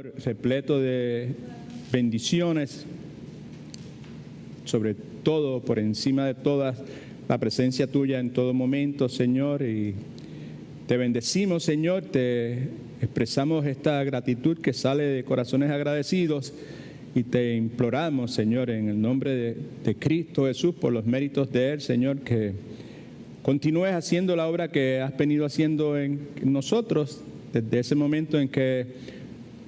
Señor, repleto de bendiciones, sobre todo, por encima de todas, la presencia tuya en todo momento, Señor, y te bendecimos, Señor, te expresamos esta gratitud que sale de corazones agradecidos y te imploramos, Señor, en el nombre de Cristo Jesús, por los méritos de Él, Señor, que continúes haciendo la obra que has venido haciendo en nosotros desde ese momento en que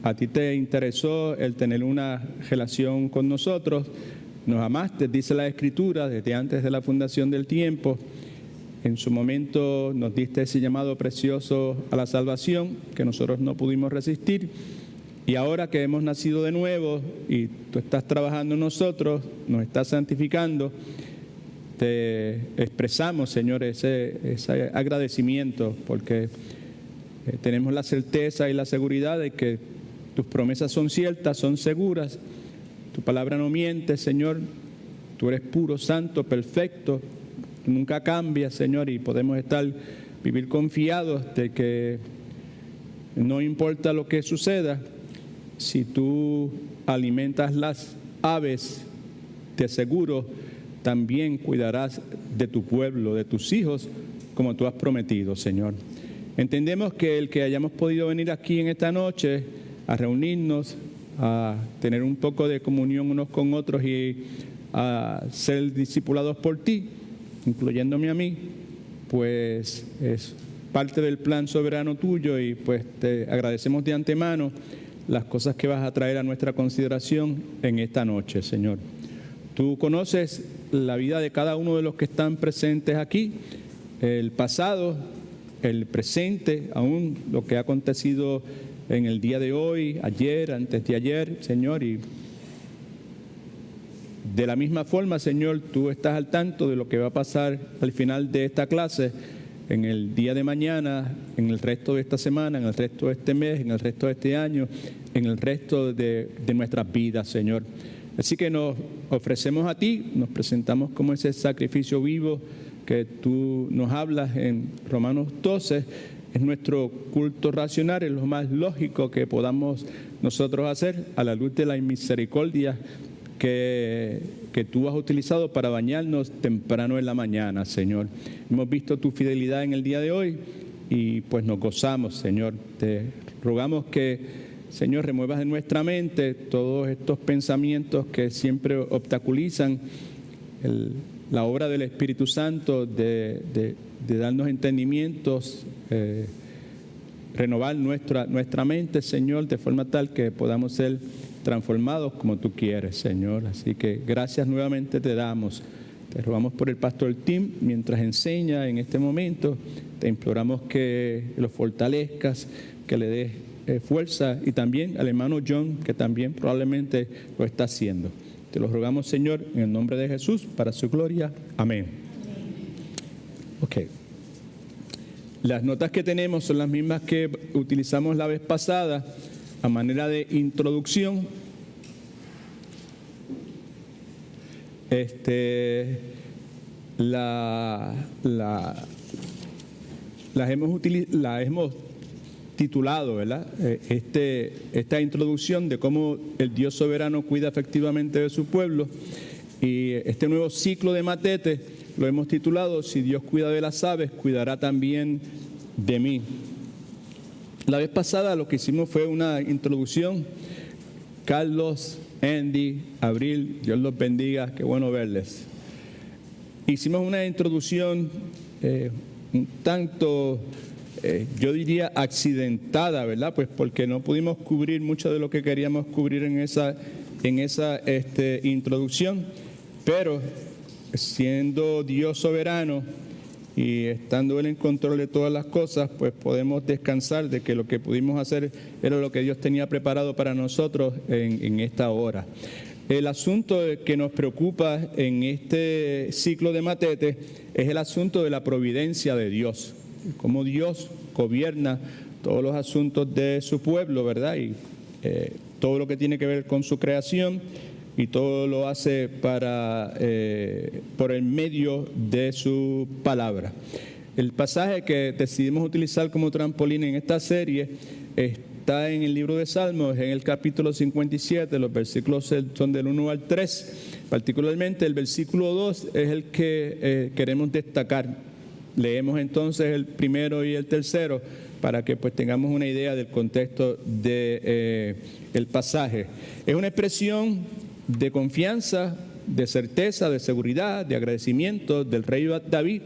a ti te interesó el tener una relación con nosotros. Nos amaste, dice la Escritura, desde antes de la fundación del tiempo. En su momento nos diste ese llamado precioso a la salvación que nosotros no pudimos resistir. Y ahora que hemos nacido de nuevo y tú estás trabajando en nosotros, nos estás santificando, te expresamos, Señor, ese agradecimiento porque tenemos la certeza y la seguridad de que tus promesas son ciertas, son seguras. Tu palabra no miente, Señor. Tú eres puro, santo, perfecto. Nunca cambias, Señor, y podemos vivir confiados de que no importa lo que suceda, si tú alimentas las aves, te aseguro, también cuidarás de tu pueblo, de tus hijos, como tú has prometido, Señor. Entendemos que el que hayamos podido venir aquí en esta noche a reunirnos, a tener un poco de comunión unos con otros y a ser discipulados por ti, incluyéndome a mí, pues es parte del plan soberano tuyo y pues te agradecemos de antemano las cosas que vas a traer a nuestra consideración en esta noche, Señor. Tú conoces la vida de cada uno de los que están presentes aquí, el pasado, el presente, aún lo que ha acontecido en el día de hoy, ayer, antes de ayer, Señor, y de la misma forma, Señor, tú estás al tanto de lo que va a pasar al final de esta clase, en el día de mañana, en el resto de esta semana, en el resto de este mes, en el resto de este año, en el resto de nuestras vidas, Señor. Así que nos ofrecemos a ti, nos presentamos como ese sacrificio vivo que tú nos hablas en Romanos 12, es nuestro culto racional, es lo más lógico que podamos nosotros hacer a la luz de la misericordia que tú has utilizado para bañarnos temprano en la mañana, Señor. Hemos visto tu fidelidad en el día de hoy y pues nos gozamos, Señor. Te rogamos que, Señor, remuevas de nuestra mente todos estos pensamientos que siempre obstaculizan la obra del Espíritu Santo de darnos entendimientos, renovar nuestra mente, Señor, de forma tal que podamos ser transformados como tú quieres, Señor. Así que gracias nuevamente te damos. Te rogamos por el pastor Tim mientras enseña en este momento. Te imploramos que lo fortalezcas, que le des fuerza, y también al hermano John, que también probablemente lo está haciendo. Te lo rogamos, Señor, en el nombre de Jesús, para su gloria. Amén. Ok. Las notas que tenemos son las mismas que utilizamos la vez pasada a manera de introducción. Las hemos titulado, ¿verdad? Esta introducción de cómo el Dios soberano cuida efectivamente de su pueblo, y este nuevo ciclo de Matete lo hemos titulado Si Dios cuida de las aves, cuidará también de mí. La vez pasada lo que hicimos fue una introducción. Carlos, Andy, Abril, Dios los bendiga, qué bueno verles. Hicimos una introducción un tanto, yo diría, accidentada, ¿verdad? Pues porque no pudimos cubrir mucho de lo que queríamos cubrir en esa introducción, pero siendo Dios soberano y estando Él en control de todas las cosas, pues podemos descansar de que lo que pudimos hacer era lo que Dios tenía preparado para nosotros en esta hora. El asunto que nos preocupa en este ciclo de Matete es el asunto de la providencia de Dios, cómo Dios gobierna todos los asuntos de su pueblo, ¿verdad? Y todo lo que tiene que ver con su creación, y todo lo hace por el medio de su palabra. El pasaje que decidimos utilizar como trampolín en esta serie está en el libro de Salmos, en el capítulo 57, los versículos son del 1 al 3. Particularmente el versículo 2 es el que queremos destacar. Leemos entonces el primero y el tercero para que pues tengamos una idea del contexto del pasaje. Es una expresión de confianza, de certeza, de seguridad, de agradecimiento del rey David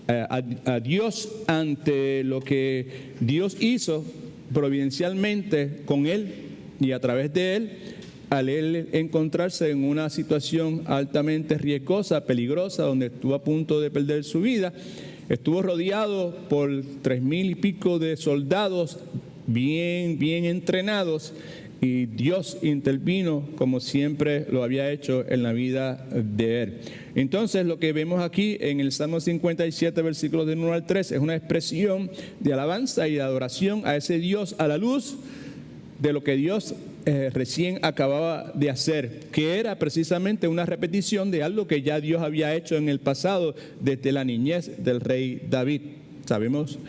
a Dios ante lo que Dios hizo providencialmente con él y a través de él, al él encontrarse en una situación altamente riesgosa, peligrosa, donde estuvo a punto de perder su vida. Estuvo rodeado por 3,000 y pico de soldados bien entrenados, y Dios intervino como siempre lo había hecho en la vida de él. Entonces lo que vemos aquí en el Salmo 57, versículos del 1 al 3, es una expresión de alabanza y de adoración a ese Dios a la luz de lo que Dios recién acababa de hacer, que era precisamente una repetición de algo que ya Dios había hecho en el pasado desde la niñez del rey David. Sabemos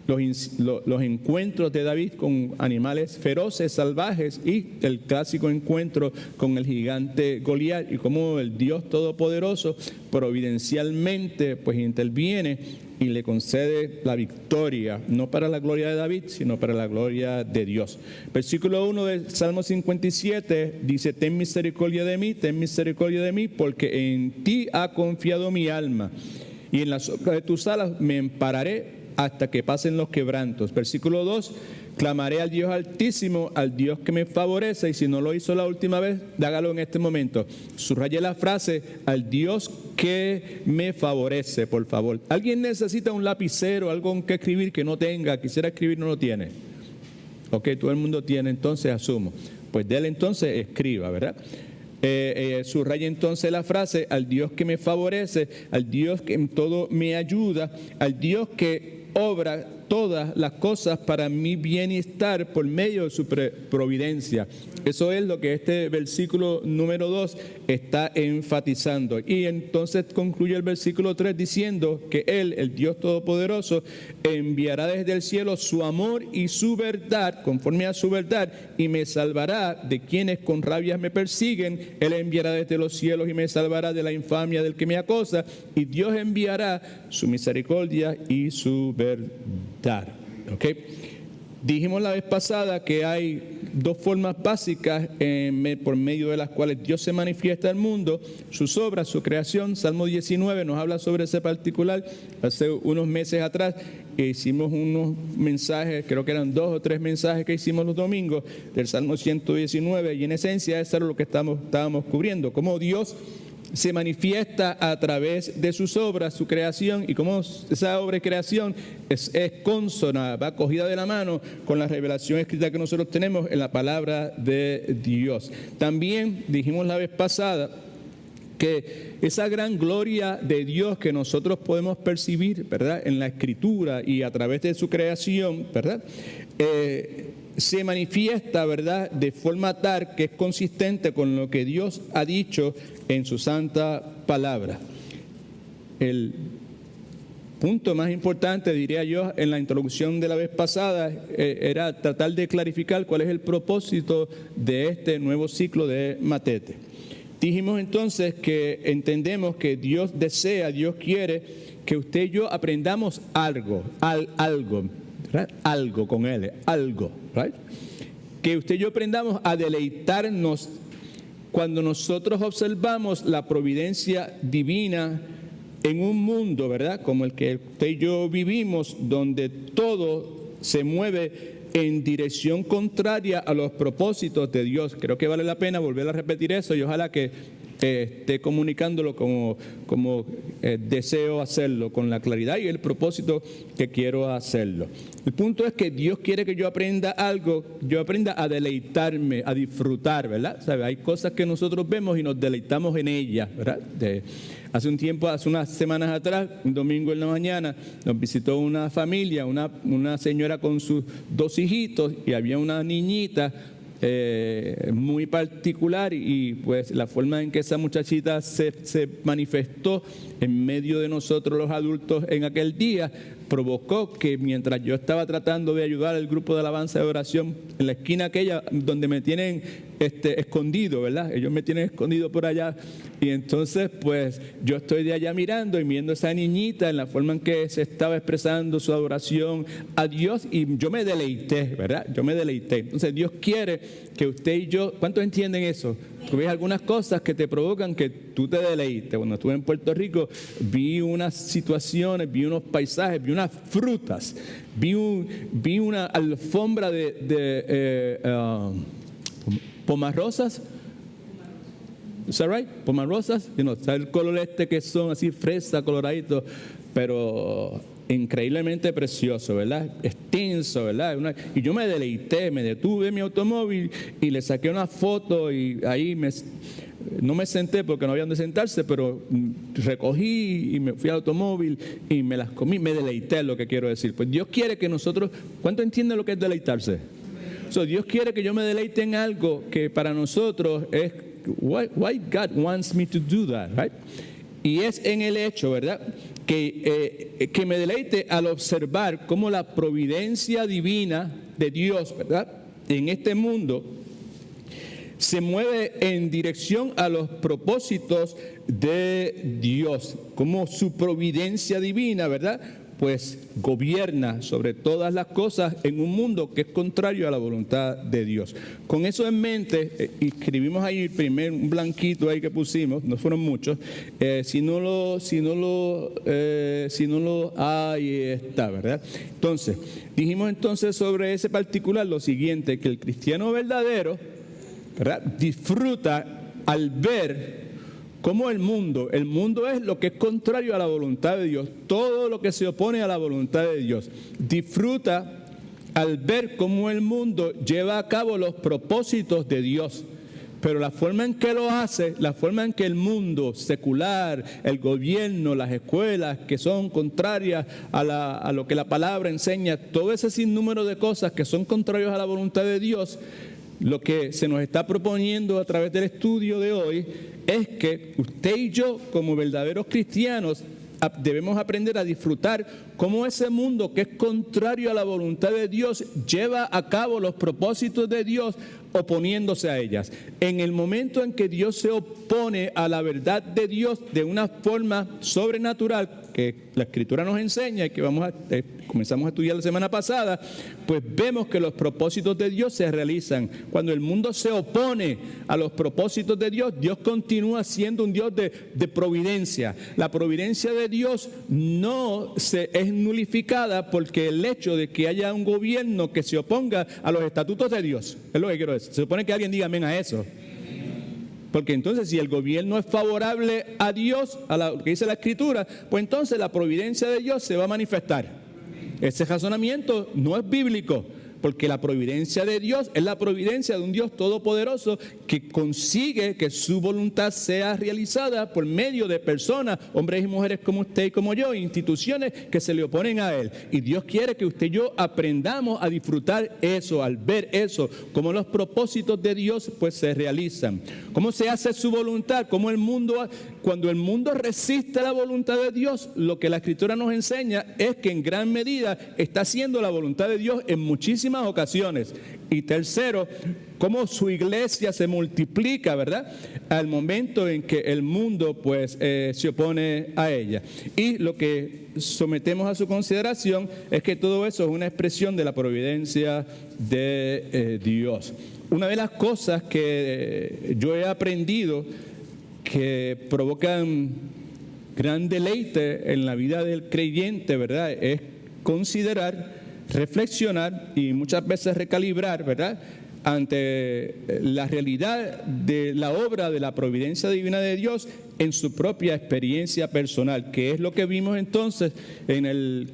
los encuentros de David con animales feroces, salvajes, y el clásico encuentro con el gigante Goliat, y cómo el Dios Todopoderoso providencialmente pues interviene y le concede la victoria, no para la gloria de David, sino para la gloria de Dios. Versículo 1 del Salmo 57 dice: ten misericordia de mí, porque en ti ha confiado mi alma, y en la sombra de tus alas me ampararé hasta que pasen los quebrantos. Versículo 2, clamaré al Dios Altísimo, al Dios que me favorece, y si no lo hizo la última vez, hágalo en este momento. Subraye la frase, al Dios que me favorece, por favor. ¿Alguien necesita un lapicero, algo con que escribir que no tenga? Quisiera escribir, no lo tiene. Ok, todo el mundo tiene, entonces asumo. Pues déle entonces, escriba, ¿verdad? Subraya entonces la frase, al Dios que me favorece, al Dios que en todo me ayuda, al Dios que obra todas las cosas para mi bienestar por medio de su providencia. Eso es lo que este versículo número 2 está enfatizando. Y entonces concluye el versículo 3 diciendo que Él, el Dios Todopoderoso, enviará desde el cielo su amor y su verdad, conforme a su verdad, y me salvará de quienes con rabia me persiguen. Él enviará desde los cielos y me salvará de la infamia del que me acosa, y Dios enviará su misericordia y su verdad. ¿Okay? Dijimos la vez pasada que hay dos formas básicas por medio de las cuales Dios se manifiesta al mundo: sus obras, su creación. Salmo 19 nos habla sobre ese particular. Hace unos meses atrás hicimos unos mensajes, creo que eran 2 o 3 mensajes que hicimos los domingos del Salmo 119, y en esencia eso era lo que estábamos cubriendo, cómo Dios se manifiesta a través de sus obras, su creación, y cómo esa obra y creación es consona, va cogida de la mano con la revelación escrita que nosotros tenemos en la palabra de Dios. También dijimos la vez pasada que esa gran gloria de Dios que nosotros podemos percibir, ¿verdad?, en la Escritura y a través de su creación, ¿verdad?, se manifiesta, ¿verdad?, de forma tal que es consistente con lo que Dios ha dicho en su santa palabra. El punto más importante, diría yo, en la introducción de la vez pasada, era tratar de clarificar cuál es el propósito de este nuevo ciclo de Matete. Dijimos entonces que entendemos que Dios desea, Dios quiere que usted y yo aprendamos algo, ¿right? Algo con Él, algo, ¿right? Que usted y yo aprendamos a deleitarnos cuando nosotros observamos la providencia divina en un mundo, ¿verdad?, como el que usted y yo vivimos, donde todo se mueve en dirección contraria a los propósitos de Dios. Creo que vale la pena volver a repetir eso, y ojalá que esté comunicándolo como deseo hacerlo, con la claridad y el propósito que quiero hacerlo. El punto es que Dios quiere que yo aprenda algo, yo aprenda a deleitarme, a disfrutar, ¿verdad? ¿Sabe? Hay cosas que nosotros vemos y nos deleitamos en ellas, ¿verdad? Hace un tiempo, hace unas semanas atrás, un domingo en la mañana, nos visitó una familia, una señora con sus 2 hijitos, y había una niñita muy particular y pues la forma en que esa muchachita se manifestó en medio de nosotros los adultos en aquel día provocó que mientras yo estaba tratando de ayudar al grupo de alabanza de oración en la esquina aquella donde me tienen escondido, ¿verdad? Ellos me tienen escondido por allá y entonces pues yo estoy de allá mirando y viendo a esa niñita en la forma en que se estaba expresando su adoración a Dios y yo me deleité, ¿verdad? Yo me deleité. Entonces Dios quiere que usted y yo, ¿cuántos entienden eso? Tú ves algunas cosas que te provocan que tú te deleites. Cuando estuve en Puerto Rico vi unas situaciones, vi unos paisajes, vi unas frutas, vi una alfombra de pomarrosas. ¿Es that right? Pomarrosas, está el color que son así fresa, coloradito, pero increíblemente precioso, ¿verdad? Extenso, ¿verdad? Y yo me deleité, me detuve en mi automóvil y le saqué una foto y ahí no me senté porque no había donde sentarse, pero recogí y me fui al automóvil y me las comí, me deleité, es lo que quiero decir. Pues Dios quiere que nosotros, ¿cuánto entienden lo que es deleitarse? Dios quiere que yo me deleite en algo que para nosotros es, why God wants me to do that, right? Y es en el hecho, ¿verdad?, que me deleite al observar cómo la providencia divina de Dios, ¿verdad?, en este mundo se mueve en dirección a los propósitos de Dios, como su providencia divina, ¿verdad?, pues gobierna sobre todas las cosas en un mundo que es contrario a la voluntad de Dios. Con eso en mente, escribimos ahí un blanquito ahí que pusimos, no fueron muchos, ahí está, ¿verdad? Entonces, dijimos entonces sobre ese particular lo siguiente, que el cristiano verdadero, ¿verdad?, disfruta al ver cómo el mundo es lo que es contrario a la voluntad de Dios, todo lo que se opone a la voluntad de Dios. Disfruta al ver cómo el mundo lleva a cabo los propósitos de Dios, pero la forma en que lo hace, la forma en que el mundo secular, el gobierno, las escuelas que son contrarias a lo que la palabra enseña, todo ese sinnúmero de cosas que son contrarios a la voluntad de Dios, lo que se nos está proponiendo a través del estudio de hoy es que usted y yo, como verdaderos cristianos, debemos aprender a disfrutar cómo ese mundo que es contrario a la voluntad de Dios lleva a cabo los propósitos de Dios oponiéndose a ellas. En el momento en que Dios se opone a la verdad de Dios de una forma sobrenatural, que la Escritura nos enseña y que comenzamos a estudiar la semana pasada, pues vemos que los propósitos de Dios se realizan. Cuando el mundo se opone a los propósitos de Dios, Dios continúa siendo un Dios de providencia. La providencia de Dios no es nulificada porque el hecho de que haya un gobierno que se oponga a los estatutos de Dios, es lo que quiero decir. Se supone que alguien diga amén a eso. Porque entonces si el gobierno es favorable a Dios, a lo que dice la Escritura, pues entonces la providencia de Dios se va a manifestar. Ese razonamiento no es bíblico, porque la providencia de Dios es la providencia de un Dios todopoderoso que consigue que su voluntad sea realizada por medio de personas, hombres y mujeres como usted y como yo, instituciones que se le oponen a Él. Y Dios quiere que usted y yo aprendamos a disfrutar eso, al ver eso, cómo los propósitos de Dios pues se realizan, cómo se hace su voluntad, cómo cuando el mundo resiste la voluntad de Dios, lo que la Escritura nos enseña es que en gran medida está haciendo la voluntad de Dios en muchísimas ocasiones. Y tercero, cómo su iglesia se multiplica, ¿verdad?, al momento en que el mundo pues se opone a ella. Y lo que sometemos a su consideración es que todo eso es una expresión de la providencia de Dios. Una de las cosas que yo he aprendido que provocan gran deleite en la vida del creyente, ¿verdad?, es considerar, reflexionar y muchas veces recalibrar, ¿verdad?, ante la realidad de la obra de la providencia divina de Dios en su propia experiencia personal, que es lo que vimos entonces en el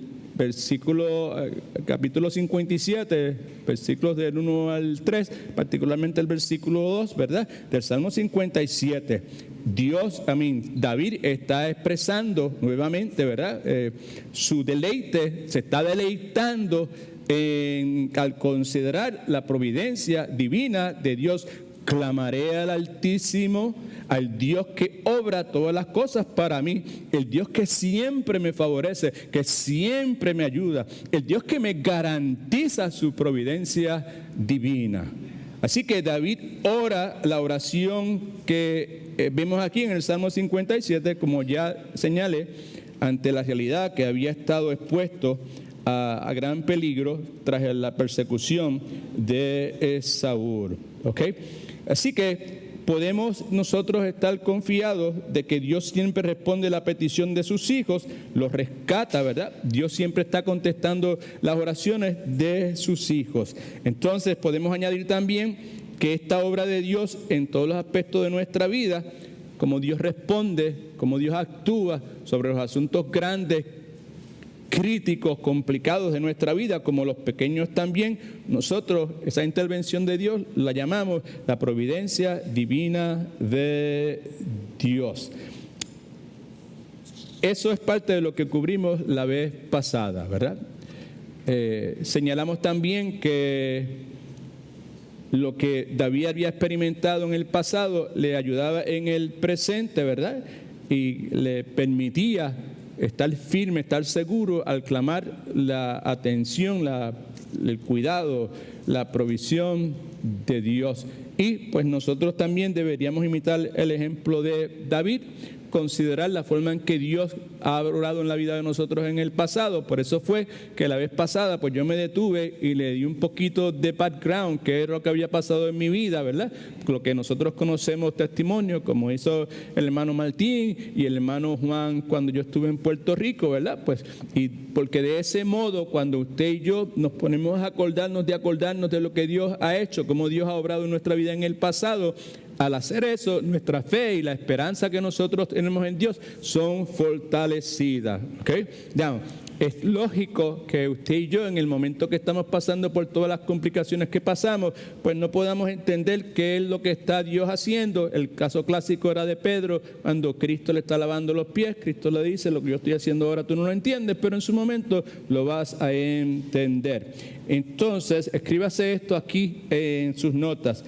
capítulo 57, versículos del 1 al 3, particularmente el versículo 2, ¿verdad?, del Salmo 57. David está expresando nuevamente, ¿verdad?, su deleite, se está deleitando al considerar la providencia divina de Dios, clamaré al Altísimo, al Dios que obra todas las cosas para mí, el Dios que siempre me favorece, que siempre me ayuda, el Dios que me garantiza su providencia divina. Así que David ora la oración que vemos aquí en el Salmo 57, como ya señalé, ante la realidad que había estado expuesto a gran peligro tras la persecución de Saúl. ¿Okay? Así que podemos nosotros estar confiados de que Dios siempre responde la petición de sus hijos, los rescata, ¿verdad? Dios siempre está contestando las oraciones de sus hijos. Entonces podemos añadir también que esta obra de Dios en todos los aspectos de nuestra vida, como Dios responde, como Dios actúa sobre los asuntos grandes, críticos, complicados de nuestra vida, como los pequeños también, nosotros esa intervención de Dios la llamamos la providencia divina de Dios. Eso es parte de lo que cubrimos la vez pasada, ¿verdad? Señalamos también que lo que David había experimentado en el pasado le ayudaba en el presente, ¿verdad? Y le permitía estar firme, estar seguro al clamar la atención, el cuidado, la provisión de Dios. Y pues nosotros también deberíamos imitar el ejemplo de David, considerar la forma en que Dios ha obrado en la vida de nosotros en el pasado. Por eso fue que la vez pasada pues yo me detuve y le di un poquito de background, que es lo que había pasado en mi vida, ¿verdad? Lo que nosotros conocemos testimonio, como hizo el hermano Martín y el hermano Juan cuando yo estuve en Puerto Rico, ¿verdad? Pues, y porque de ese modo, cuando usted y yo nos ponemos a acordarnos de lo que Dios ha hecho, cómo Dios ha obrado en nuestra vida en el pasado, al hacer eso, nuestra fe y la esperanza que nosotros tenemos en Dios son fortalecidas. ¿Okay? Now, es lógico que usted y yo, en el momento que estamos pasando por todas las complicaciones que pasamos, pues no podamos entender qué es lo que está Dios haciendo. El caso clásico era de Pedro, cuando Cristo le está lavando los pies. Cristo le dice, lo que yo estoy haciendo ahora tú no lo entiendes, pero en su momento lo vas a entender. Entonces, escríbase esto aquí en sus notas.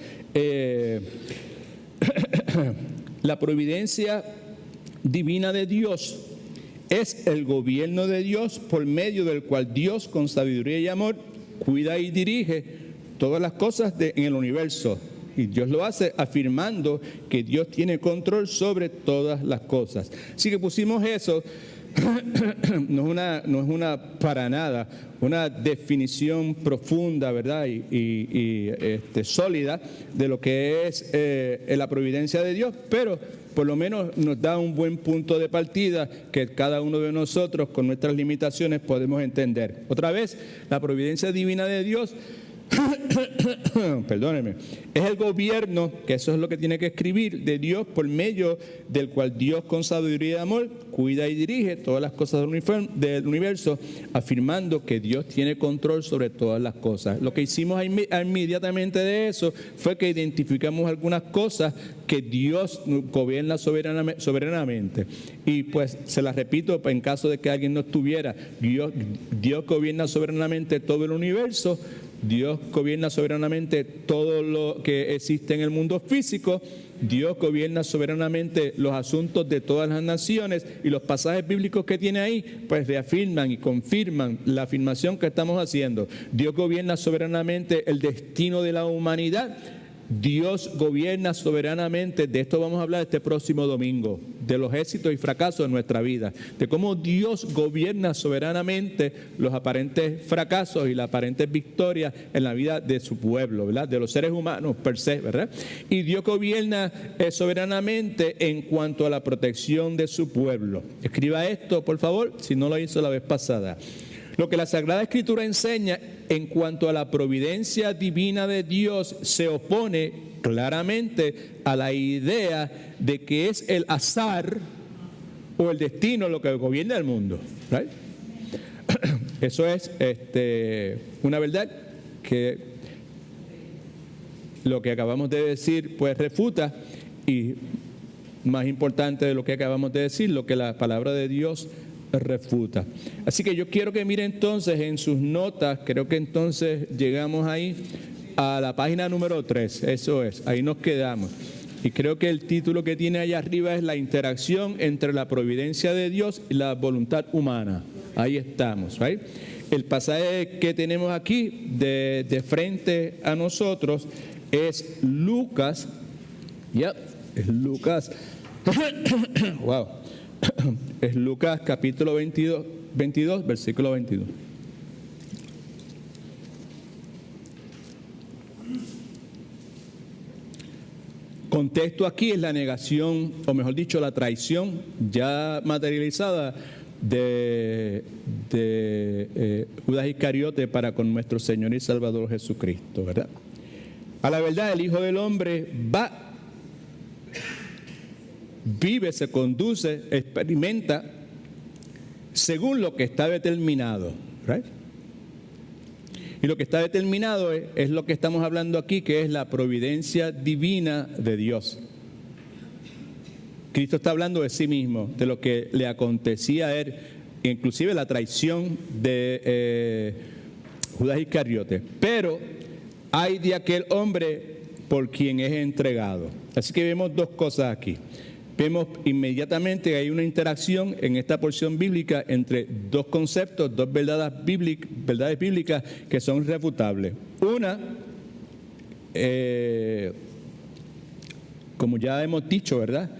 La providencia divina de Dios es el gobierno de Dios por medio del cual Dios, con sabiduría y amor, cuida y dirige todas las cosas en el universo. Y Dios lo hace afirmando que Dios tiene control sobre todas las cosas. Así que pusimos eso. No es una para nada una definición profunda, ¿verdad? Y sólida de lo que es la providencia de Dios, pero por lo menos nos da un buen punto de partida que cada uno de nosotros con nuestras limitaciones podemos entender. Otra vez, la providencia divina de Dios perdónenme, es el gobierno, que eso es lo que tiene que escribir, de Dios, por medio del cual Dios, con sabiduría y amor, cuida y dirige todas las cosas del universo, afirmando que Dios tiene control sobre todas las cosas. Lo que hicimos inmediatamente de eso fue que identificamos algunas cosas que Dios gobierna soberanamente. Y pues se las repito en caso de que alguien no estuviera. Dios gobierna soberanamente todo el universo. Dios gobierna soberanamente todo lo que existe en el mundo físico. Dios gobierna soberanamente los asuntos de todas las naciones, y los pasajes bíblicos que tiene ahí pues reafirman y confirman la afirmación que estamos haciendo. Dios gobierna soberanamente el destino de la humanidad. Dios gobierna soberanamente, de esto vamos a hablar este próximo domingo, de los éxitos y fracasos de nuestra vida, de cómo Dios gobierna soberanamente los aparentes fracasos y las aparentes victorias en la vida de su pueblo, ¿verdad? De los seres humanos per se, ¿verdad? Y Dios gobierna soberanamente en cuanto a la protección de su pueblo. Escriba esto, por favor, si no lo hizo la vez pasada. Lo que la Sagrada Escritura enseña en cuanto a la providencia divina de Dios se opone claramente a la idea de que es el azar o el destino lo que gobierna el mundo. ¿Right? Eso es una verdad que lo que acabamos de decir pues refuta, y más importante de lo que acabamos de decir, lo que la palabra de Dios refuta. Así que yo quiero que mire entonces en sus notas, creo que entonces llegamos ahí a la página número 3, eso es, ahí nos quedamos. Y creo que el título que tiene allá arriba es la interacción entre la providencia de Dios y la voluntad humana. Ahí estamos, ¿right? El pasaje que tenemos aquí de frente a nosotros es Lucas, es Lucas, wow, es Lucas capítulo 22, versículo 22. Contexto aquí es la negación, o mejor dicho, la traición ya materializada de Judas Iscariote para con nuestro Señor y Salvador Jesucristo, ¿verdad? A la verdad, el Hijo del Hombre vive, se conduce, experimenta según lo que está determinado, ¿right? Y lo que está determinado es lo que estamos hablando aquí, que es la providencia divina de Dios. Cristo está hablando de sí mismo, de lo que le acontecía a él, inclusive la traición de Judas Iscariote. Pero hay de aquel hombre por quien es entregado. Así que vemos dos cosas aquí. Vemos inmediatamente que hay una interacción en esta porción bíblica entre dos conceptos, dos verdades bíblicas que son irrefutables. Una, como ya hemos dicho, ¿verdad?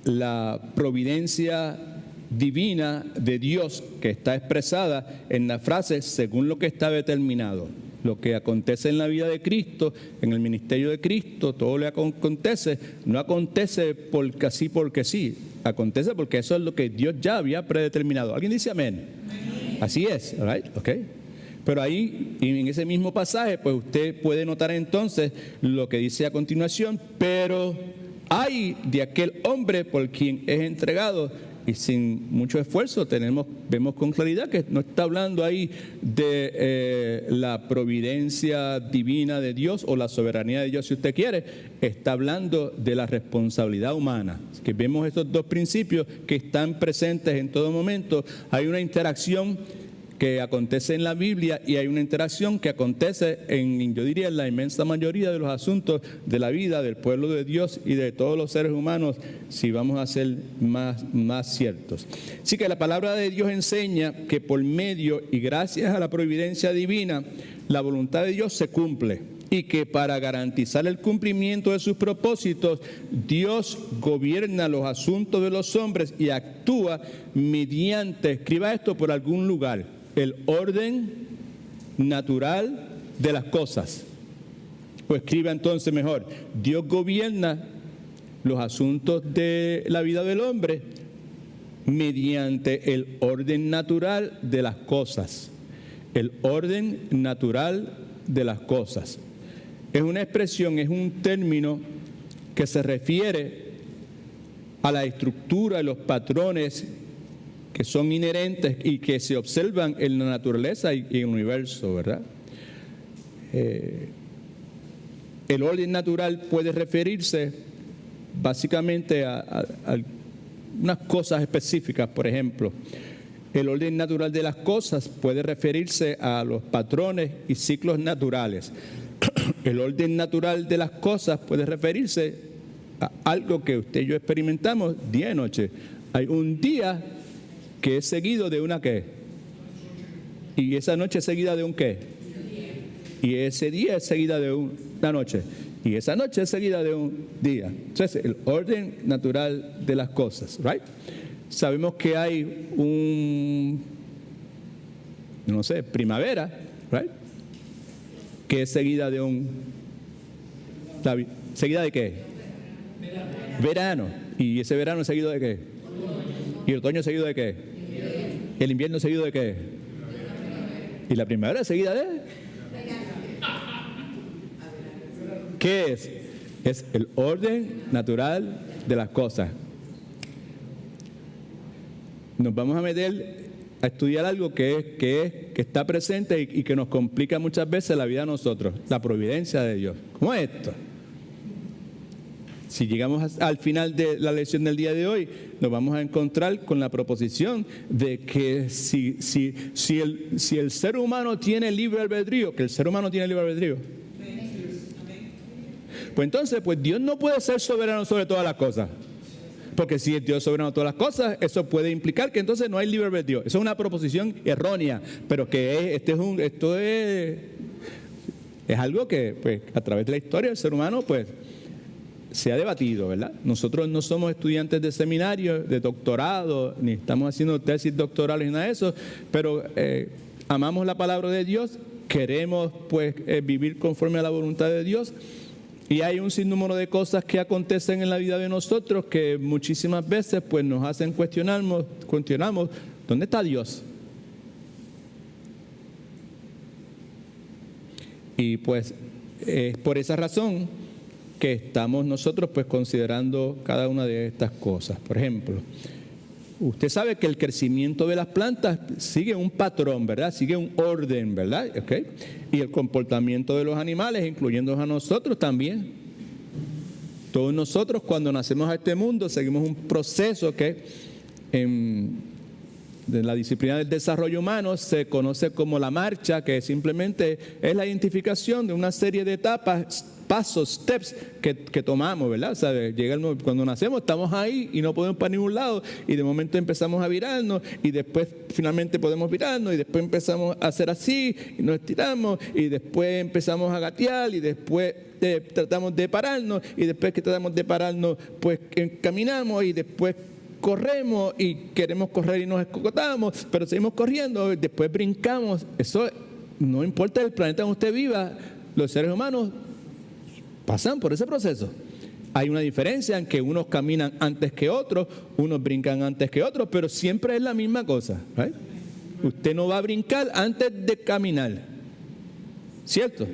La providencia divina de Dios que está expresada en la frase según lo que está determinado. Lo que acontece en la vida de Cristo, en el ministerio de Cristo, todo le acontece, no acontece porque así, porque sí, acontece porque eso es lo que Dios ya había predeterminado. ¿Alguien dice amén? Amén. Así es, right? Okay. Pero ahí, en ese mismo pasaje, pues usted puede notar entonces lo que dice a continuación, pero hay de aquel hombre por quien es entregado. Y sin mucho esfuerzo vemos con claridad que no está hablando ahí de la providencia divina de Dios o la soberanía de Dios, si usted quiere. Está hablando de la responsabilidad humana. Así que vemos estos dos principios que están presentes en todo momento. Hay una interacción que acontece en la Biblia y hay una interacción que acontece yo diría, en la inmensa mayoría de los asuntos de la vida del pueblo de Dios y de todos los seres humanos, si vamos a ser más ciertos. Así que la palabra de Dios enseña que por medio y gracias a la providencia divina, la voluntad de Dios se cumple y que para garantizar el cumplimiento de sus propósitos, Dios gobierna los asuntos de los hombres y actúa mediante, escriba esto por algún lugar, el orden natural de las cosas. O escriba entonces mejor, Dios gobierna los asuntos de la vida del hombre mediante el orden natural de las cosas. El orden natural de las cosas. Es una expresión, es un término que se refiere a la estructura y los patrones que son inherentes y que se observan en la naturaleza y en el universo, ¿verdad? El orden natural puede referirse básicamente a unas cosas específicas, por ejemplo. El orden natural de las cosas puede referirse a los patrones y ciclos naturales. El orden natural de las cosas puede referirse a algo que usted y yo experimentamos día y noche. Hay un día que es seguido de una ¿qué? Y esa noche es seguida de un ¿qué? Y ese día es seguida de una noche. Y esa noche es seguida de un día. Entonces, el orden natural de las cosas, ¿right? Sabemos que hay primavera, ¿right? Que es seguida de ¿seguida de qué? Verano. ¿Y ese verano es seguido de qué? ¿Y el otoño es seguido de qué? ¿El invierno es seguido de qué? ¿Y la primavera es seguida de? ¿Qué es? Es el orden natural de las cosas. Nos vamos a meter a estudiar algo que está presente y que nos complica muchas veces la vida a nosotros, la providencia de Dios. ¿Cómo es esto? si llegamos al final de la lección del día de hoy, nos vamos a encontrar con la proposición de que si el ser humano tiene libre albedrío, que el ser humano tiene libre albedrío, pues entonces Dios no puede ser soberano sobre todas las cosas. Porque si es Dios soberano sobre todas las cosas, eso puede implicar que entonces no hay libre albedrío. Eso es una proposición errónea, pero que esto es algo que pues, a través de la historia del ser humano pues se ha debatido, ¿verdad? Nosotros no somos estudiantes de seminario, de doctorado, ni estamos haciendo tesis doctorales ni nada de eso, pero amamos la palabra de Dios, queremos pues vivir conforme a la voluntad de Dios. Y hay un sinnúmero de cosas que acontecen en la vida de nosotros que muchísimas veces pues nos hacen cuestionarnos, ¿dónde está Dios? Y pues es por esa razón que estamos nosotros pues considerando cada una de estas cosas. Por ejemplo, usted sabe que el crecimiento de las plantas sigue un patrón, ¿verdad? Sigue un orden, ¿verdad? ¿Okay? Y el comportamiento de los animales, incluyendo a nosotros también. Todos nosotros cuando nacemos a este mundo seguimos un proceso que en la disciplina del desarrollo humano se conoce como la marcha, que simplemente es la identificación de una serie de etapas, pasos, steps que tomamos, ¿verdad? O sea, cuando nacemos estamos ahí y no podemos para ningún lado y de momento empezamos a virarnos y después finalmente podemos virarnos y después empezamos a hacer así y nos estiramos y después empezamos a gatear y después tratamos de pararnos y después que tratamos de pararnos pues caminamos y después corremos y queremos correr y nos escocotamos, pero seguimos corriendo, después brincamos. Eso no importa el planeta donde usted viva, los seres humanos pasan por ese proceso. Hay una diferencia en que unos caminan antes que otros, unos brincan antes que otros, pero siempre es la misma cosa, ¿right? Usted no va a brincar antes de caminar, ¿cierto?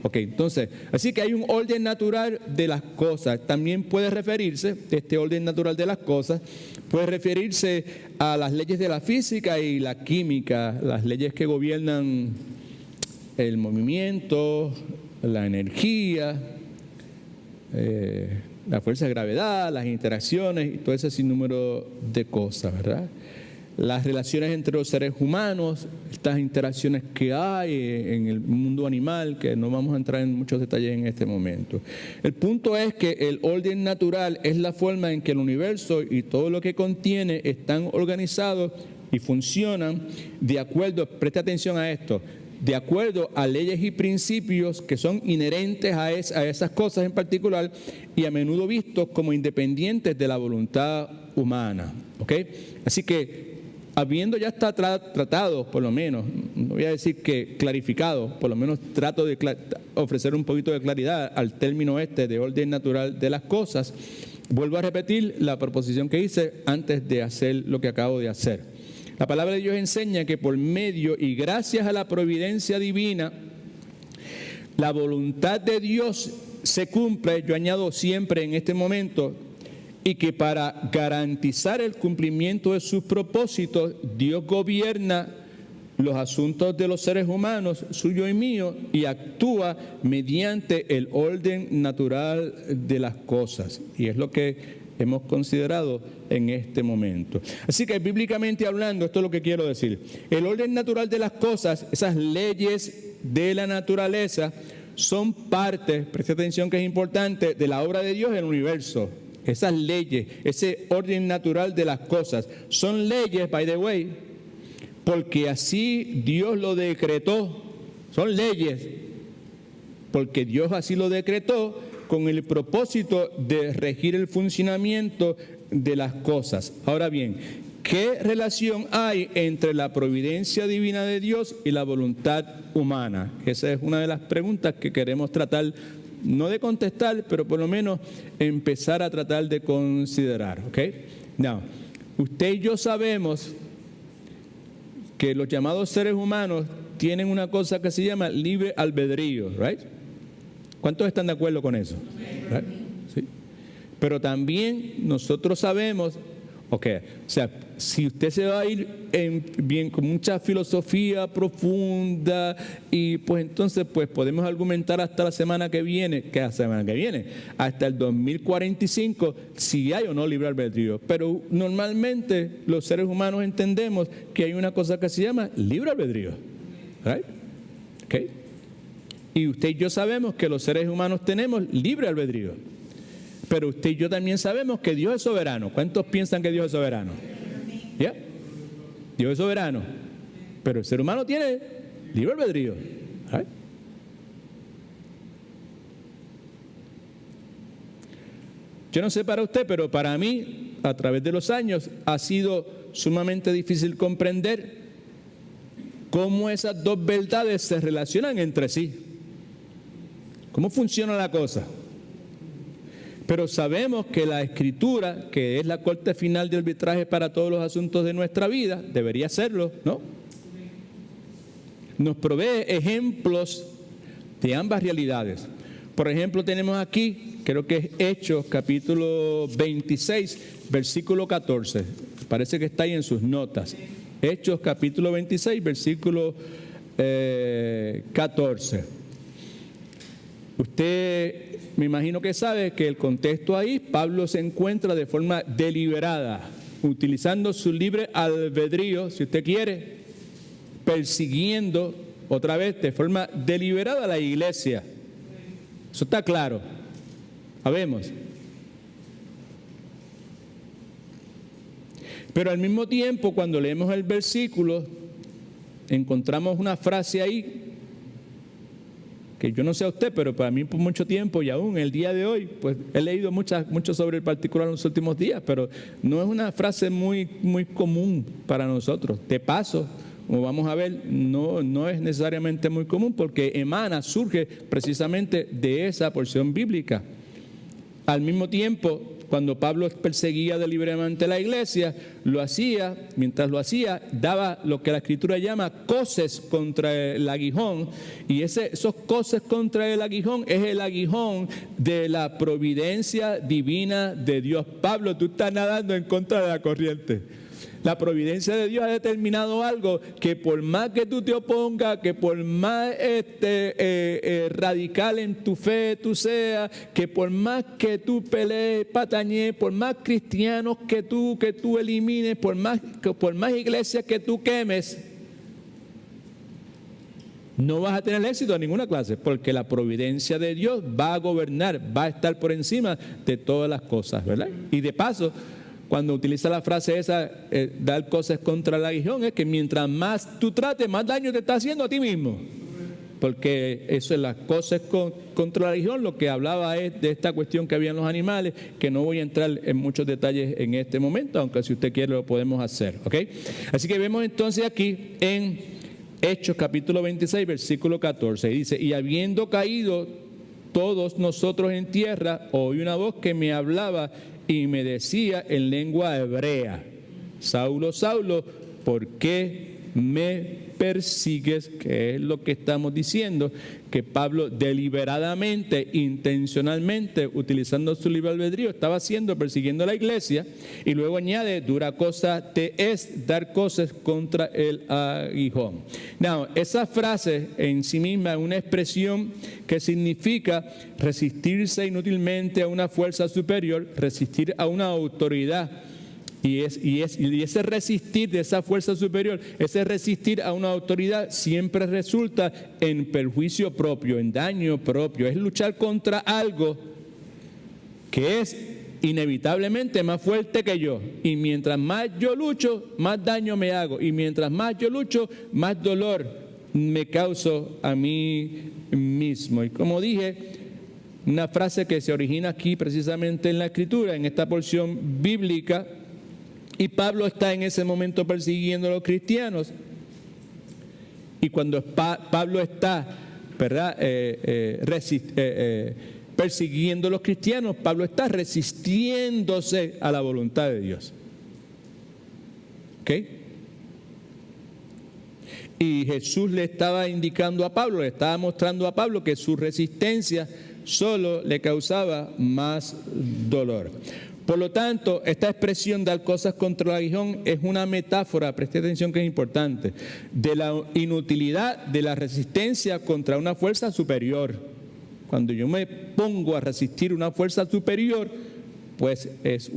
Ok, entonces, así que hay un orden natural de las cosas. También puede referirse, este orden natural de las cosas, puede referirse a las leyes de la física y la química, las leyes que gobiernan el movimiento, la energía, la fuerza de gravedad, las interacciones y todo ese sinnúmero de cosas, ¿verdad? Las relaciones entre los seres humanos, estas interacciones que hay en el mundo animal, que no vamos a entrar en muchos detalles en este momento. El punto es que el orden natural es la forma en que el universo y todo lo que contiene están organizados y funcionan de acuerdo, preste atención a esto, de acuerdo a leyes y principios que son inherentes a esas cosas en particular y a menudo vistos como independientes de la voluntad humana. ¿Ok? Así que, habiendo ya está tratado, por lo menos, no voy a decir que clarificado, por lo menos trato de ofrecer un poquito de claridad al término de orden natural de las cosas, vuelvo a repetir la proposición que hice antes de hacer lo que acabo de hacer. La palabra de Dios enseña que por medio y gracias a la providencia divina, la voluntad de Dios se cumple, yo añado siempre en este momento, y que para garantizar el cumplimiento de sus propósitos, Dios gobierna los asuntos de los seres humanos, suyo y mío, y actúa mediante el orden natural de las cosas. Y es lo que hemos considerado en este momento. Así que bíblicamente hablando, esto es lo que quiero decir. El orden natural de las cosas, esas leyes de la naturaleza, son parte, preste atención que es importante, de la obra de Dios en el universo. Esas leyes, ese orden natural de las cosas, son leyes, by the way, porque así Dios lo decretó. Son leyes, porque Dios así lo decretó con el propósito de regir el funcionamiento de las cosas. Ahora bien, ¿qué relación hay entre la providencia divina de Dios y la voluntad humana? Esa es una de las preguntas que queremos tratar, no de contestar, pero por lo menos empezar a tratar de considerar, ¿ok? Now, usted y yo sabemos que los llamados seres humanos tienen una cosa que se llama libre albedrío, ¿right? ¿Cuántos están de acuerdo con eso? ¿Right? ¿Sí? Pero también nosotros sabemos, Ok, o sea, si usted se va a ir bien con mucha filosofía profunda y pues entonces pues podemos argumentar hasta la semana que viene, hasta el 2045 si hay o no libre albedrío. Pero normalmente los seres humanos entendemos que hay una cosa que se llama libre albedrío. Right? Okay. Y usted y yo sabemos que los seres humanos tenemos libre albedrío. Pero usted y yo también sabemos que Dios es soberano. ¿Cuántos piensan que Dios es soberano? ¿Ya? Dios es soberano. Pero el ser humano tiene libre albedrío. ¿Right? Yo no sé para usted, pero para mí, a través de los años, ha sido sumamente difícil comprender cómo esas dos verdades se relacionan entre sí. ¿Cómo funciona la cosa? Pero sabemos que la Escritura, que es la corte final de arbitraje para todos los asuntos de nuestra vida, debería serlo, ¿no? Nos provee ejemplos de ambas realidades. Por ejemplo, tenemos aquí, creo que es Hechos, capítulo 26, versículo 14. Parece que está ahí en sus notas. Hechos, capítulo 26, versículo 14. Usted, me imagino que sabe que el contexto ahí, Pablo se encuentra de forma deliberada, utilizando su libre albedrío, si usted quiere, persiguiendo otra vez de forma deliberada a la iglesia. Eso está claro. Sabemos. Pero al mismo tiempo, cuando leemos el versículo, encontramos una frase ahí que yo no sé a usted, pero para mí por mucho tiempo y aún el día de hoy, pues he leído mucho sobre el particular en los últimos días, pero no es una frase muy común para nosotros. De paso, como vamos a ver, no es necesariamente muy común porque surge precisamente de esa porción bíblica. Al mismo tiempo, cuando Pablo perseguía deliberadamente a la iglesia, mientras lo hacía, daba lo que la Escritura llama coces contra el aguijón, y esos coces contra el aguijón es el aguijón de la providencia divina de Dios. Pablo, tú estás nadando en contra de la corriente. La providencia de Dios ha determinado algo que por más que tú te opongas, que por más radical en tu fe tú seas, que por más que tú pelees, patañees, por más cristianos que tú elimines, por más iglesias que tú quemes, no vas a tener éxito en ninguna clase, porque la providencia de Dios va a gobernar, va a estar por encima de todas las cosas, ¿verdad? Y de paso, cuando utiliza la frase esa, dar cosas contra el aguijón, es que mientras más tú trates, más daño te está haciendo a ti mismo. Porque eso es las cosas contra el aguijón. Lo que hablaba es de esta cuestión que había en los animales, que no voy a entrar en muchos detalles en este momento, aunque si usted quiere lo podemos hacer, ¿ok? Así que vemos entonces aquí en Hechos capítulo 26, versículo 14, y dice: y habiendo caído todos nosotros en tierra, oí una voz que me hablaba y me decía en lengua hebrea: Saulo, Saulo, ¿por qué me persigues? Que es lo que estamos diciendo, que Pablo deliberadamente, intencionalmente, utilizando su libre albedrío, estaba haciendo, persiguiendo a la iglesia. Y luego añade: dura cosa te es dar cosas contra el aguijón. Now, esa frase en sí misma es una expresión que significa resistirse inútilmente a una fuerza superior, resistir a una autoridad. Y ese resistir de esa fuerza superior, ese resistir a una autoridad siempre resulta en perjuicio propio, en daño propio. Es luchar contra algo que es inevitablemente más fuerte que yo. Y mientras más yo lucho, más daño me hago. Y mientras más yo lucho, más dolor me causo a mí mismo. Y como dije, una frase que se origina aquí precisamente en la Escritura, en esta porción bíblica. Y Pablo está en ese momento persiguiendo a los cristianos. Y cuando Pablo está, ¿verdad?, persiguiendo a los cristianos, Pablo está resistiéndose a la voluntad de Dios. ¿Ok? Y Jesús le estaba indicando a Pablo, le estaba mostrando a Pablo que su resistencia solo le causaba más dolor. Por lo tanto, esta expresión dar cosas contra el aguijón es una metáfora, preste atención que es importante, de la inutilidad de la resistencia contra una fuerza superior. Cuando yo me pongo a resistir una fuerza superior, pues es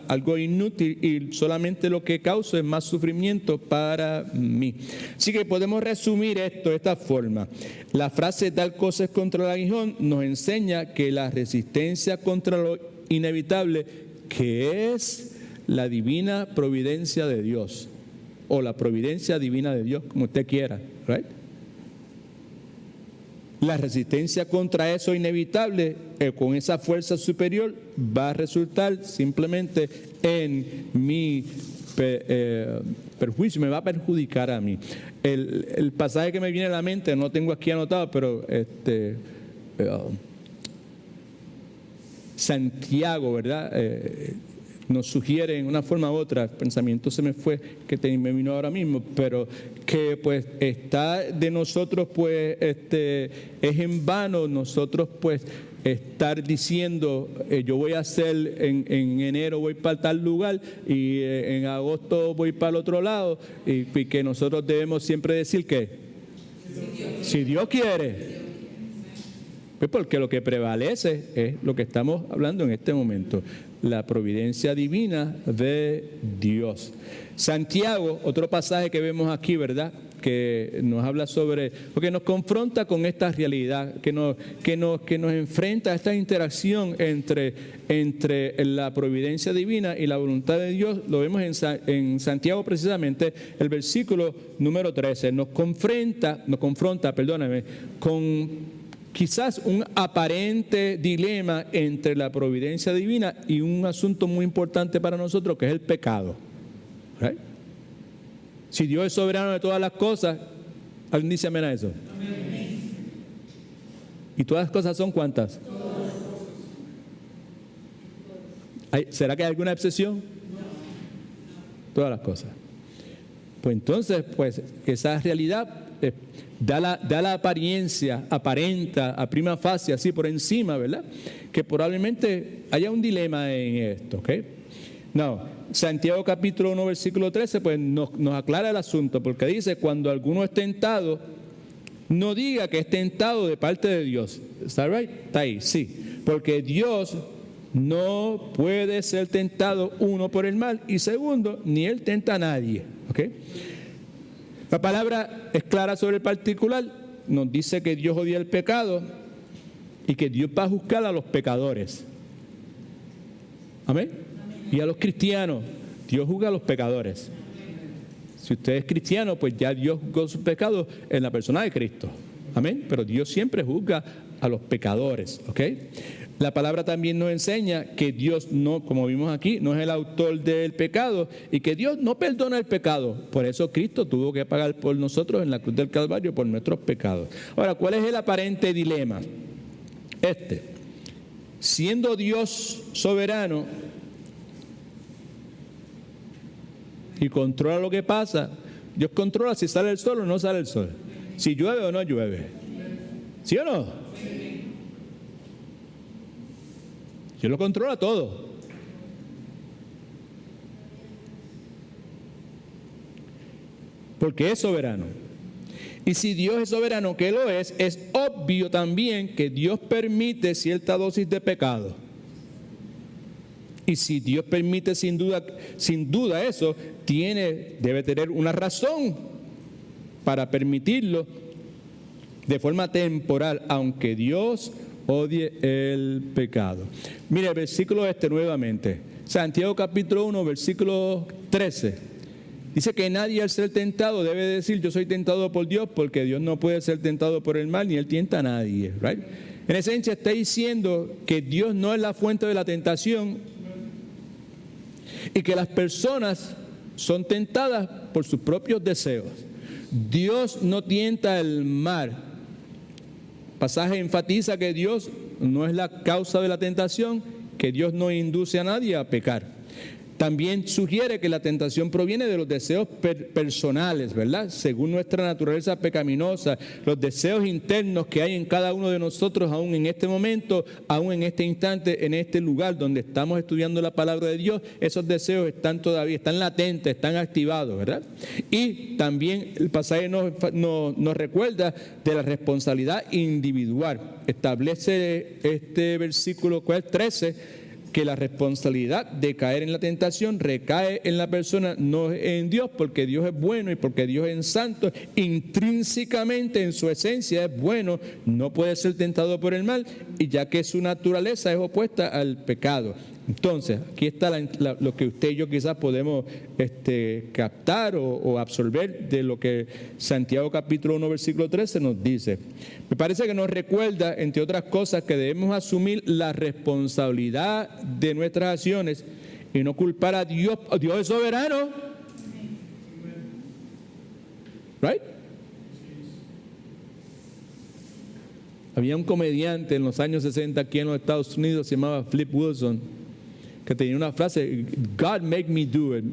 algo inútil y solamente lo que causa es más sufrimiento para mí. Así que podemos resumir esto de esta forma. La frase dar cosas contra el aguijón nos enseña que la resistencia contra lo inevitable, que es la divina providencia de Dios, o la providencia divina de Dios, como usted quiera, ¿right? La resistencia contra eso inevitable, con esa fuerza superior, va a resultar simplemente en mi perjuicio, me va a perjudicar a mí. El pasaje que me viene a la mente, no tengo aquí anotado, pero Santiago, ¿verdad? Nos sugiere en una forma u otra, el pensamiento se me fue, que me vino ahora mismo, pero que pues está de nosotros, pues es en vano nosotros pues estar diciendo yo voy a hacer en enero voy para tal lugar y en agosto voy para el otro lado, y que nosotros debemos siempre decir que si Dios quiere. Pues porque lo que prevalece es lo que estamos hablando en este momento, la providencia divina de Dios. Santiago, otro pasaje que vemos aquí, ¿verdad?, que nos habla sobre, porque nos confronta con esta realidad, que nos enfrenta a esta interacción entre la providencia divina y la voluntad de Dios. Lo vemos en Santiago precisamente, el versículo número 13, nos confronta, con quizás un aparente dilema entre la providencia divina y un asunto muy importante para nosotros, que es el pecado. ¿Right? Si Dios es soberano de todas las cosas, ¿alguien dice amén a eso? Amén. ¿Y todas las cosas son cuántas? ¿Será que hay alguna excepción? No. Todas las cosas. Pues entonces, pues esa realidad da la apariencia, aparenta a prima facie, así por encima, ¿verdad?, que probablemente haya un dilema en esto, ¿ok? No, Santiago capítulo 1, versículo 13, pues nos aclara el asunto, porque dice, cuando alguno es tentado, no diga que es tentado de parte de Dios. ¿Está right? Está ahí, sí. Porque Dios no puede ser tentado, uno, por el mal, y segundo, ni Él tenta a nadie, ¿ok? La palabra es clara sobre el particular, nos dice que Dios odia el pecado y que Dios va a juzgar a los pecadores. Amén. Y a los cristianos, Dios juzga a los pecadores. Si usted es cristiano, pues ya Dios juzgó sus pecados en la persona de Cristo. Amén. Pero Dios siempre juzga a los pecadores, ¿ok? La palabra también nos enseña que Dios no, como vimos aquí, no es el autor del pecado y que Dios no perdona el pecado. Por eso Cristo tuvo que pagar por nosotros en la cruz del Calvario por nuestros pecados. Ahora, ¿cuál es el aparente dilema? Siendo Dios soberano y controla lo que pasa, Dios controla si sale el sol o no sale el sol, si llueve o no llueve. ¿Sí o no? Dios lo controla todo. Porque es soberano. Y si Dios es soberano, que lo es obvio también que Dios permite cierta dosis de pecado. Y si Dios permite sin duda eso, debe tener una razón para permitirlo de forma temporal, aunque Dios odie el pecado. Mire el versículo nuevamente. Santiago capítulo 1, versículo 13. Dice que nadie al ser tentado debe decir yo soy tentado por Dios, porque Dios no puede ser tentado por el mal, ni Él tienta a nadie. Right? En esencia está diciendo que Dios no es la fuente de la tentación y que las personas son tentadas por sus propios deseos. Dios no tienta el mal. El pasaje enfatiza que Dios no es la causa de la tentación, que Dios no induce a nadie a pecar. También sugiere que la tentación proviene de los deseos personales, ¿verdad? Según nuestra naturaleza pecaminosa, los deseos internos que hay en cada uno de nosotros, aún en este momento, aún en este instante, en este lugar donde estamos estudiando la palabra de Dios, esos deseos están todavía, están latentes, están activados, ¿verdad? Y también el pasaje nos recuerda de la responsabilidad individual. Establece este versículo 13, que la responsabilidad de caer en la tentación recae en la persona, no en Dios, porque Dios es bueno y porque Dios es santo, intrínsecamente en su esencia es bueno, no puede ser tentado por el mal, y ya que su naturaleza es opuesta al pecado. Entonces, aquí está lo que usted y yo quizás podemos captar o absorber de lo que Santiago capítulo 1, versículo 13 nos dice. Me parece que nos recuerda, entre otras cosas, que debemos asumir la responsabilidad de nuestras acciones y no culpar a Dios. Dios es soberano. Right? Había un comediante en los años 60 aquí en los Estados Unidos, se llamaba Flip Wilson, que tenía una frase: God make me do it,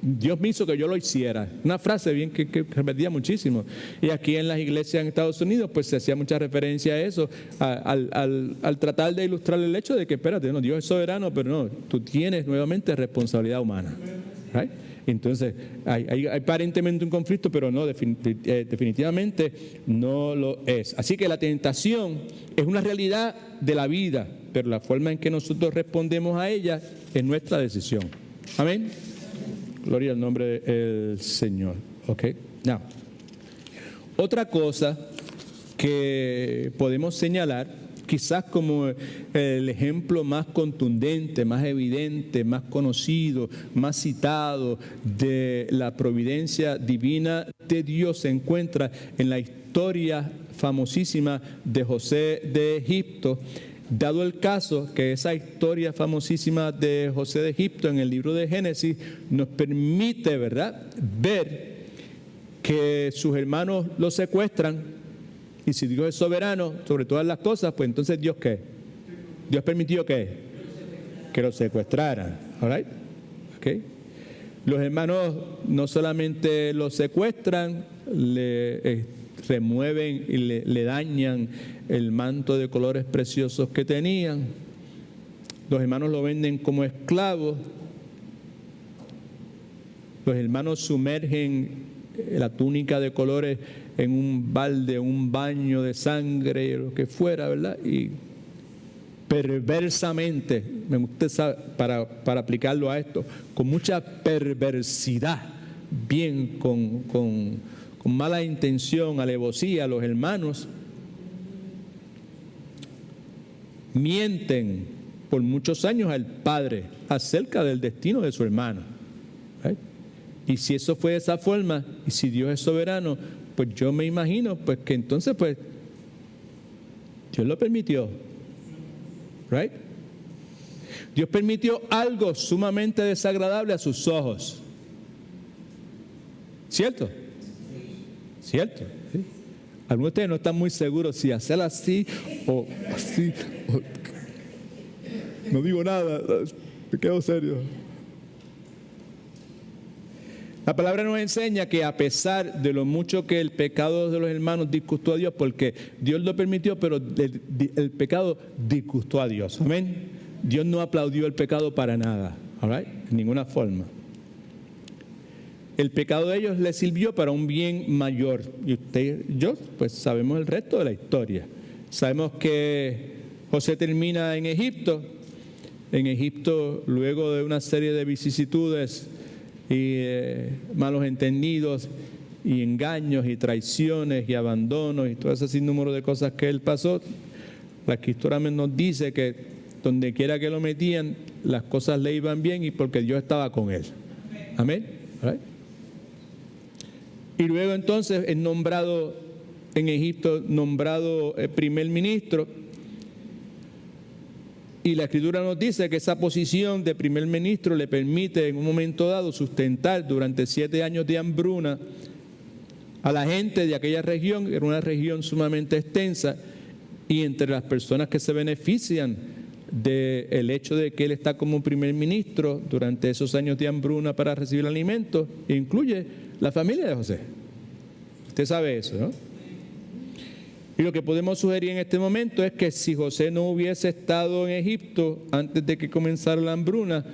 Dios me hizo que yo lo hiciera. Una frase bien que repetía muchísimo. Y aquí en las iglesias en Estados Unidos pues se hacía mucha referencia a eso, al tratar de ilustrar el hecho de que, espérate, no, Dios es soberano, pero no, tú tienes nuevamente responsabilidad humana. Right? Entonces, hay aparentemente un conflicto, pero no, definitivamente no lo es. Así que la tentación es una realidad de la vida, pero la forma en que nosotros respondemos a ella es nuestra decisión. Amén. Gloria al nombre del Señor. Ok. Now, otra cosa que podemos señalar, quizás como el ejemplo más contundente, más evidente, más conocido, más citado de la providencia divina de Dios, se encuentra en la historia famosísima de José de Egipto. Dado el caso que esa historia famosísima de José de Egipto en el libro de Génesis nos permite, ¿verdad?, ver que sus hermanos lo secuestran. Y si Dios es soberano sobre todas las cosas, pues entonces ¿Dios qué? Dios permitió ¿qué? Que lo secuestraran. All right? Okay. Los hermanos no solamente lo secuestran, le remueven y le dañan el manto de colores preciosos que tenían. Los hermanos lo venden como esclavo. Los hermanos sumergen la túnica de colores en un balde, un baño de sangre, lo que fuera, ¿verdad? Y perversamente, me gusta para aplicarlo a esto, con mucha perversidad, bien, con mala intención, alevosía, los hermanos mienten por muchos años al padre acerca del destino de su hermano. ¿Right? Y si eso fue de esa forma, y si Dios es soberano, pues yo me imagino pues que entonces pues Dios lo permitió. Right? Dios permitió algo sumamente desagradable a sus ojos. ¿Cierto? ¿Cierto? ¿Sí? Algunos de ustedes no están muy seguros si hacer así o así. No digo nada, me quedo serio. La palabra nos enseña que a pesar de lo mucho que el pecado de los hermanos disgustó a Dios, porque Dios lo permitió, pero el pecado disgustó a Dios. Amén. Dios no aplaudió el pecado para nada, all right? En ninguna forma. El pecado de ellos les sirvió para un bien mayor. Y usted y yo, pues sabemos el resto de la historia. Sabemos que José termina en Egipto. En Egipto, luego de una serie de vicisitudes y malos entendidos y engaños y traiciones y abandonos y todo ese sinnúmero de cosas que él pasó, la escritura nos dice que donde quiera que lo metían, las cosas le iban bien y porque Dios estaba con él. Amén. Right? Y luego entonces es nombrado en Egipto, nombrado primer ministro. Y la escritura nos dice que esa posición de primer ministro le permite en un momento dado sustentar durante 7 años de hambruna a la gente de aquella región. Era una región sumamente extensa, y entre las personas que se benefician del hecho de que él está como primer ministro durante esos años de hambruna para recibir alimentos, incluye la familia de José. Usted sabe eso, ¿no? Y lo que podemos sugerir en este momento es que si José no hubiese estado en Egipto antes de que comenzara la hambruna,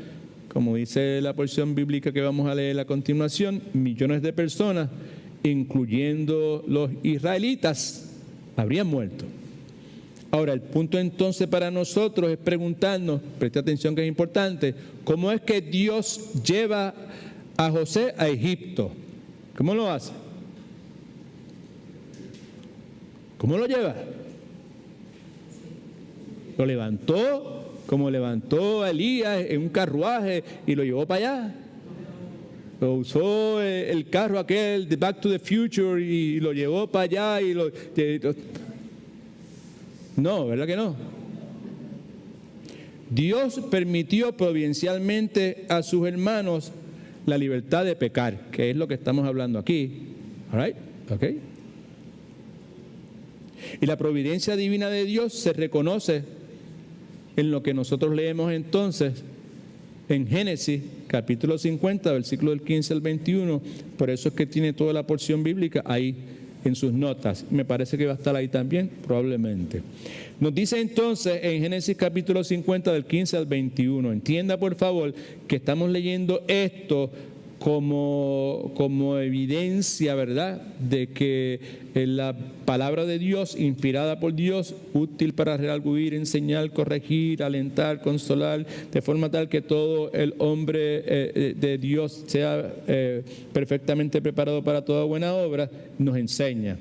como dice la porción bíblica que vamos a leer a continuación, millones de personas, incluyendo los israelitas, habrían muerto. Ahora, el punto entonces para nosotros es preguntarnos, preste atención que es importante, ¿cómo es que Dios lleva a José a Egipto? ¿Cómo lo hace? ¿Cómo lo lleva? Lo levantó, como levantó a Elías en un carruaje y lo llevó para allá. Lo usó el carro aquel de Back to the Future y lo llevó para allá y no, ¿verdad que no? Dios permitió providencialmente a sus hermanos la libertad de pecar, que es lo que estamos hablando aquí. All right? Okay. Y la providencia divina de Dios se reconoce en lo que nosotros leemos entonces en Génesis, capítulo 50, versículo del 15 al 21. Por eso es que tiene toda la porción bíblica ahí en sus notas. Me parece que va a estar ahí también, probablemente. Nos dice entonces en Génesis capítulo 50, del 15 al 21. Entienda, por favor, que estamos leyendo esto como evidencia, ¿verdad?, de que la palabra de Dios, inspirada por Dios, útil para redarguir, enseñar, corregir, alentar, consolar, de forma tal que todo el hombre de Dios sea perfectamente preparado para toda buena obra, nos enseña.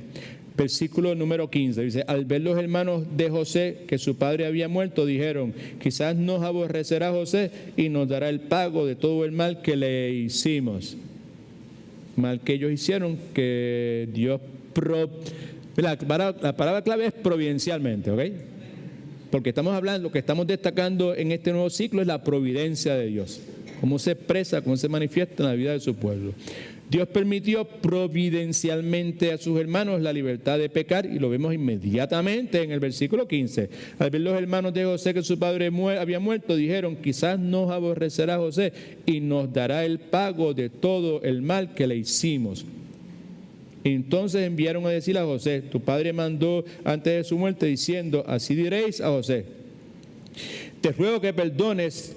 Versículo número 15, dice: al ver los hermanos de José que su padre había muerto, dijeron: quizás nos aborrecerá José y nos dará el pago de todo el mal que le hicimos. Mal que ellos hicieron, que Dios... La palabra clave es providencialmente, ¿ok? Porque estamos hablando, lo que estamos destacando en este nuevo ciclo es la providencia de Dios. Cómo se expresa, cómo se manifiesta en la vida de su pueblo. Dios permitió providencialmente a sus hermanos la libertad de pecar, y lo vemos inmediatamente en el versículo 15. Al ver los hermanos de José que su padre había muerto, dijeron: quizás nos aborrecerá José y nos dará el pago de todo el mal que le hicimos. Entonces enviaron a decir a José: tu padre mandó antes de su muerte diciendo: así diréis a José, te ruego que perdones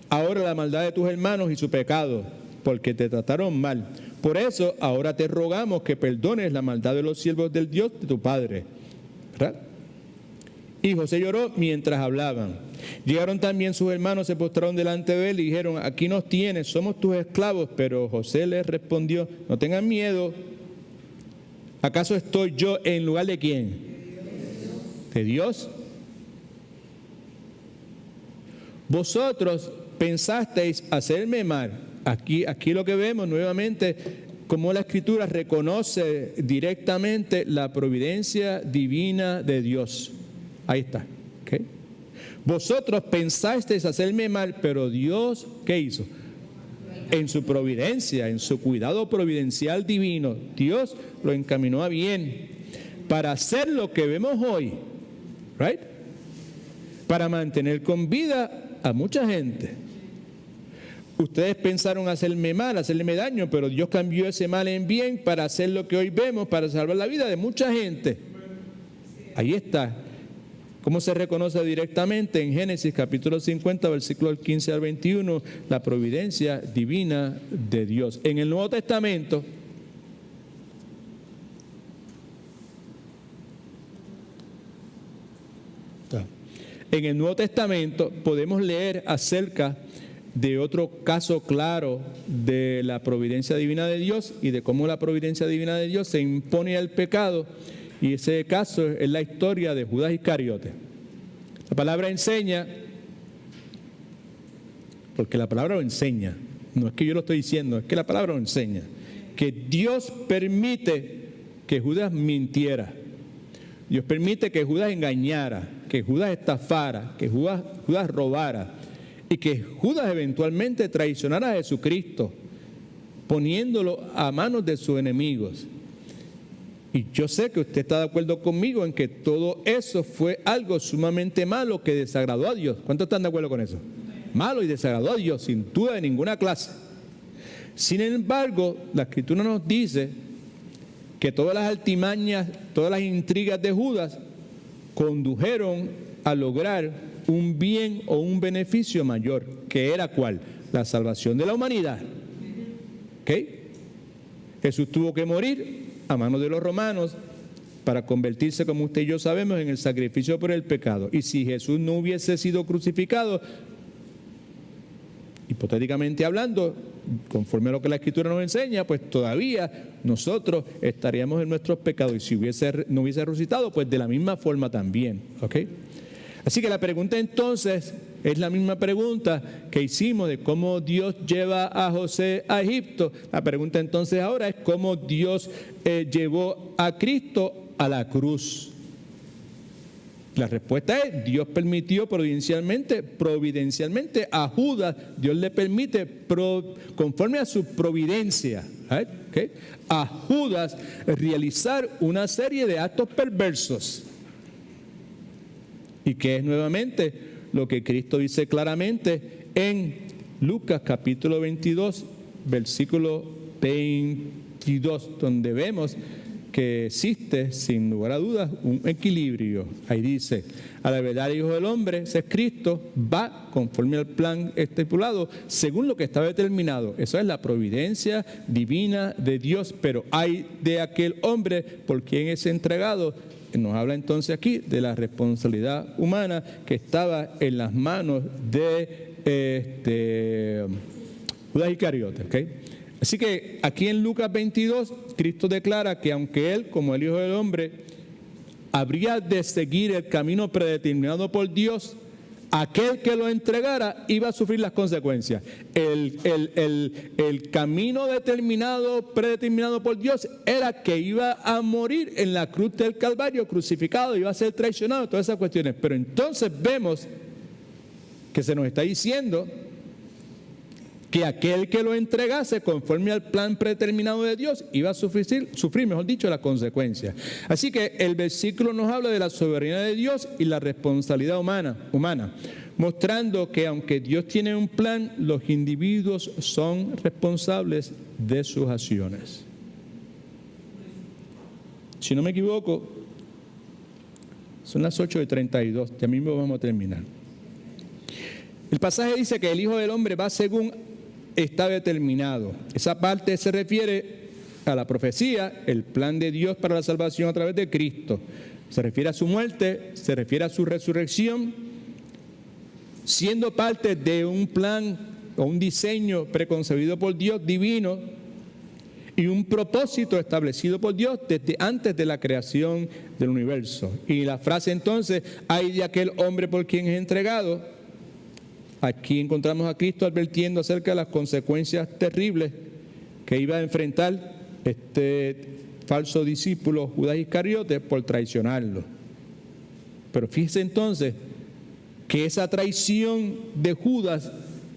ahora la maldad de tus hermanos y su pecado, porque te trataron mal. Por eso ahora te rogamos que perdones la maldad de los siervos del Dios de tu padre. ¿Verdad? Y José lloró mientras hablaban. Llegaron también sus hermanos, se postraron delante de él y dijeron: aquí nos tienes, somos tus esclavos. Pero José les respondió: no tengan miedo. ¿Acaso estoy yo en lugar de quién? ¿De Dios? Vosotros pensasteis hacerme mal. Aquí lo que vemos nuevamente, como la Escritura reconoce directamente la providencia divina de Dios. Ahí está. ¿Okay? Vosotros pensasteis hacerme mal, pero Dios, ¿qué hizo? En su providencia, en su cuidado providencial divino, Dios lo encaminó a bien para hacer lo que vemos hoy, ¿right? Para mantener con vida a mucha gente. Ustedes pensaron hacerme mal, hacerme daño, pero Dios cambió ese mal en bien para hacer lo que hoy vemos, para salvar la vida de mucha gente. Ahí está. ¿Cómo se reconoce directamente en Génesis capítulo 50, versículos 15 al 21, la providencia divina de Dios? En el Nuevo Testamento, podemos leer acerca de otro caso claro de la providencia divina de Dios y de cómo la providencia divina de Dios se impone al pecado. Y ese caso es la historia de Judas Iscariote. La palabra enseña, porque la palabra lo enseña, no es que yo lo estoy diciendo, es que la palabra lo enseña, que Dios permite que Judas mintiera. Dios permite que Judas engañara, que Judas estafara, que Judas robara, y que Judas eventualmente traicionara a Jesucristo, poniéndolo a manos de sus enemigos. Y yo sé que usted está de acuerdo conmigo en que todo eso fue algo sumamente malo que desagradó a Dios. ¿Cuántos están de acuerdo con eso? Malo y desagradó a Dios, sin duda de ninguna clase. Sin embargo, la Escritura nos dice que todas las altimañas, todas las intrigas de Judas condujeron a lograr un bien o un beneficio mayor, que era ¿cuál? La salvación de la humanidad. ¿Ok? Jesús tuvo que morir a manos de los romanos para convertirse, como usted y yo sabemos, en el sacrificio por el pecado. Y si Jesús no hubiese sido crucificado, hipotéticamente hablando, conforme a lo que la Escritura nos enseña, pues todavía nosotros estaríamos en nuestros pecados. Y si no hubiese resucitado, pues de la misma forma también. ¿Ok? Así que la pregunta entonces es la misma pregunta que hicimos de cómo Dios lleva a José a Egipto. La pregunta entonces ahora es cómo Dios llevó a Cristo a la cruz. La respuesta es: Dios permitió providencialmente a Judas, Dios le permite conforme a su providencia, ¿okay?, a Judas realizar una serie de actos perversos. Y que es nuevamente lo que Cristo dice claramente en Lucas capítulo 22, versículo 22, donde vemos que existe, sin lugar a dudas, un equilibrio. Ahí dice: a la verdad el Hijo del Hombre, ese es Cristo, va conforme al plan estipulado, según lo que está determinado. Eso es la providencia divina de Dios. Pero hay de aquel hombre por quien es entregado. Nos habla entonces aquí de la responsabilidad humana que estaba en las manos de Judas Iscariote. ¿Okay? Así que aquí en Lucas 22, Cristo declara que aunque Él, como el Hijo del Hombre, habría de seguir el camino predeterminado por Dios, aquel que lo entregara iba a sufrir las consecuencias. El camino predeterminado por Dios era que iba a morir en la cruz del Calvario, crucificado, iba a ser traicionado, todas esas cuestiones. Pero entonces vemos que se nos está diciendo que aquel que lo entregase conforme al plan predeterminado de Dios iba a sufrir, mejor dicho, las consecuencias. Así que el versículo nos habla de la soberanía de Dios y la responsabilidad humana, mostrando que aunque Dios tiene un plan, los individuos son responsables de sus acciones. Si no me equivoco, son las 8:32, ya mismo vamos a terminar. El pasaje dice que el Hijo del Hombre va según está determinado. Esa parte se refiere a la profecía, el plan de Dios para la salvación a través de Cristo. Se refiere a su muerte, se refiere a su resurrección, siendo parte de un plan o un diseño preconcebido por Dios divino y un propósito establecido por Dios desde antes de la creación del universo. Y la frase entonces: ay de aquel hombre por quien es entregado. Aquí encontramos a Cristo advirtiendo acerca de las consecuencias terribles que iba a enfrentar este falso discípulo Judas Iscariote por traicionarlo. Pero fíjese entonces que esa traición de Judas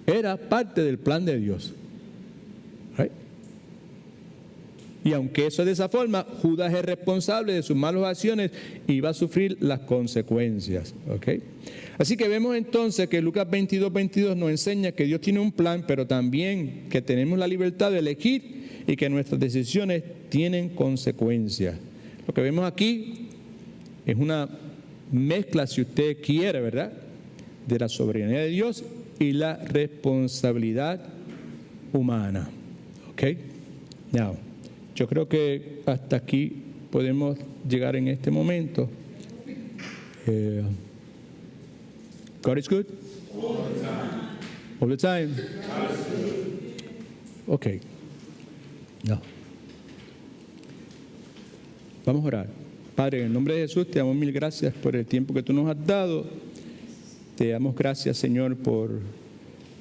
era parte del plan de Dios. ¿Right? Y aunque eso es de esa forma, Judas es responsable de sus malas acciones y va a sufrir las consecuencias. ¿Okay? Así que vemos entonces que Lucas 22 nos enseña que Dios tiene un plan, pero también que tenemos la libertad de elegir y que nuestras decisiones tienen consecuencias. Lo que vemos aquí es una mezcla, si usted quiere, ¿verdad?, de la soberanía de Dios y la responsabilidad humana. ¿Ok? Now, yo creo que hasta aquí podemos llegar en este momento. God is good? All the time. Ok. No. Vamos a orar. Padre, en el nombre de Jesús, te damos mil gracias por el tiempo que tú nos has dado. Te damos gracias, Señor, por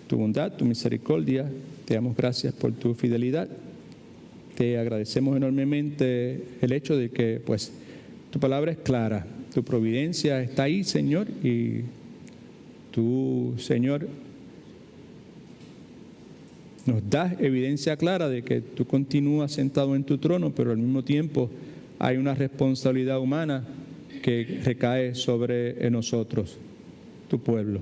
tu bondad, tu misericordia. Te damos gracias por tu fidelidad. Te agradecemos enormemente el hecho de que, pues, tu palabra es clara. Tu providencia está ahí, Señor, y tú, Señor, nos das evidencia clara de que tú continúas sentado en tu trono, pero al mismo tiempo hay una responsabilidad humana que recae sobre nosotros, tu pueblo.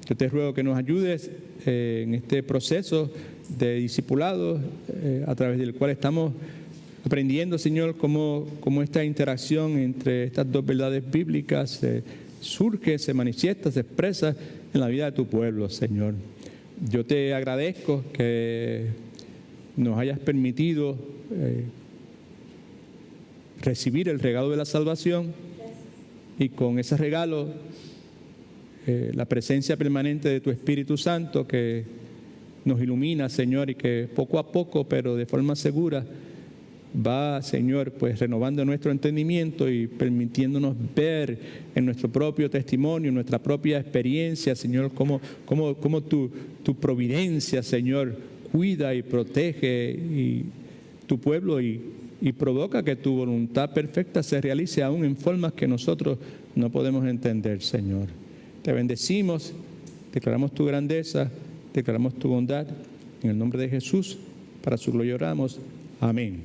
Yo te ruego que nos ayudes en este proceso de discipulado a través del cual estamos aprendiendo, Señor, cómo esta interacción entre estas dos verdades bíblicas surge, se manifiesta, se expresa en la vida de tu pueblo, Señor. Yo te agradezco que nos hayas permitido recibir el regalo de la salvación y con ese regalo la presencia permanente de tu Espíritu Santo que nos ilumina, Señor, y que poco a poco, pero de forma segura, va, Señor, pues renovando nuestro entendimiento y permitiéndonos ver en nuestro propio testimonio, en nuestra propia experiencia, Señor, cómo tu providencia, Señor, cuida y protege tu pueblo y provoca que tu voluntad perfecta se realice aún en formas que nosotros no podemos entender, Señor. Te bendecimos, declaramos tu grandeza, declaramos tu bondad. En el nombre de Jesús, para su gloria oramos. Amén.